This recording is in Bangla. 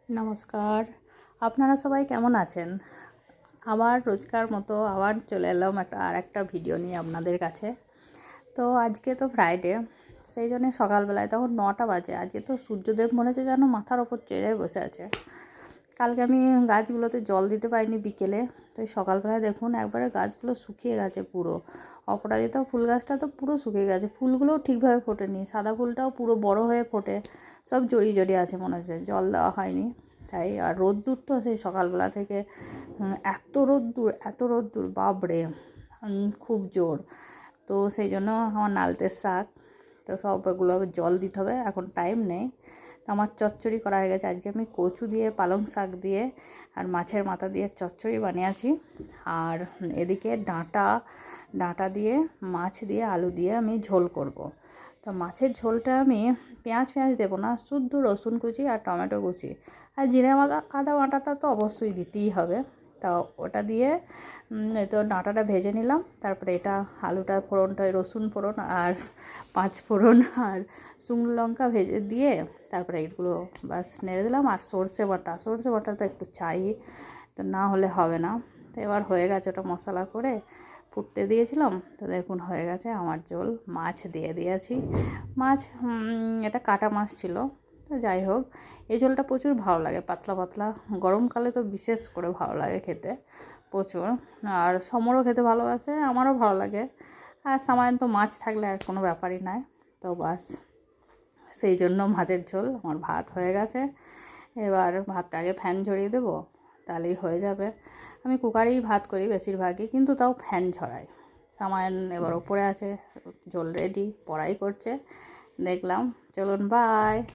নমস্কার, আপনারা সবাই কেমন আছেন? আবার রোজকার মতো আবার চলে এলাম আরেকটা ভিডিও নিয়ে আপনাদের কাছে। তো আজকে তো ফ্রাইডে, সেই জন্য সকালবেলায় তখন 9টা বাজে। আজকে তো সূর্যদেব মনে হচ্ছে যেন মাথার ওপর চেড়ে বসে আছে। কালকে আমি গাছগুলোতে জল দিতে পারিনি বিকেলে, তো সকালবেলায় দেখুন একবারে গাছগুলো শুকিয়ে গেছে পুরো। অপরাজিতা ফুল গাছটা তো পুরো শুকিয়ে গেছে, ফুলগুলোও ঠিকভাবে ফোটেনি, সাদা ফুলটাও পুরো বড় হয়ে ফোটে, সব জড়িয়ে জড়িয়ে আছে মনে হচ্ছে, জল দেওয়া হয়নি তাই। আর রোদ্দুর তো সেই সকালবেলা থেকে এত রোদ্দুর বাপরে, খুব জোর। তো সেই জন্য আমার নালতের শাক, তো সব এগুলো জল দিতে হবে, এখন টাইম নেই। তো আমার চচ্চড়ি করা হয়ে গেছে। আজকে আমি কচু দিয়ে, পালং শাক দিয়ে আর মাছের মাথা দিয়ে চচ্চড়ি বানিয়েছি। আর এদিকে ডাঁটা দিয়ে, মাছ দিয়ে, আলু দিয়ে আমি ঝোল করব। তো মাছের ঝোলটা আমি পেঁয়াজ দেবো না, শুদ্ধ রসুন কুচি আর টমেটো কুচি আর জিরে আদা বাটাটা তো অবশ্যই দিতেই হবে। তা ওটা দিয়ে তো ডাঁটাটা ভেজে নিলাম, তারপরে এটা আলুটা ফোড়নটা, রসুন ফোড়ন আর 5 ফোড়ন আর শুকনো লঙ্কা ভেজে দিয়ে তারপরে এগুলো বাস নেড়ে দিলাম। আর সর্ষে বাটা তো একটু চাই, তো না হলে হবে না। তো এবার হয়ে গেছে, ওটা মশলা করে ফুটতে দিয়েছিলাম। তো দেখুন হয়ে গেছে আমার ঝোল। মাছ দিয়ে দিয়েছি, মাছ এটা কাটা মাছ ছিল। তো যাই হোক, এই ঝোলটা প্রচুর ভালো লাগে, পাতলা পাতলা, গরমকালে তো বিশেষ করে ভালো লাগে খেতে প্রচুর। আর সমরও খেতে ভালোবাসে, আমারও ভালো লাগে। আর সামান্য তো মাছ থাকলে আর কোনো ব্যাপারই নয়। তো বাস সেই জন্য মাছের ঝোল। আমার ভাত হয়ে গেছে, এবার ভাতটা আগে ফ্যান ঝরিয়ে দেবো, তাহলেই হয়ে যাবে। আমি কুকারেই ভাত করি বেশিরভাগই, কিন্তু তাও ফ্যান ঝরাই। সামান্য এবার ওপরে আছে, ঝোল রেডি, পড়াই করছে, দেখলাম। চলুন, বাই।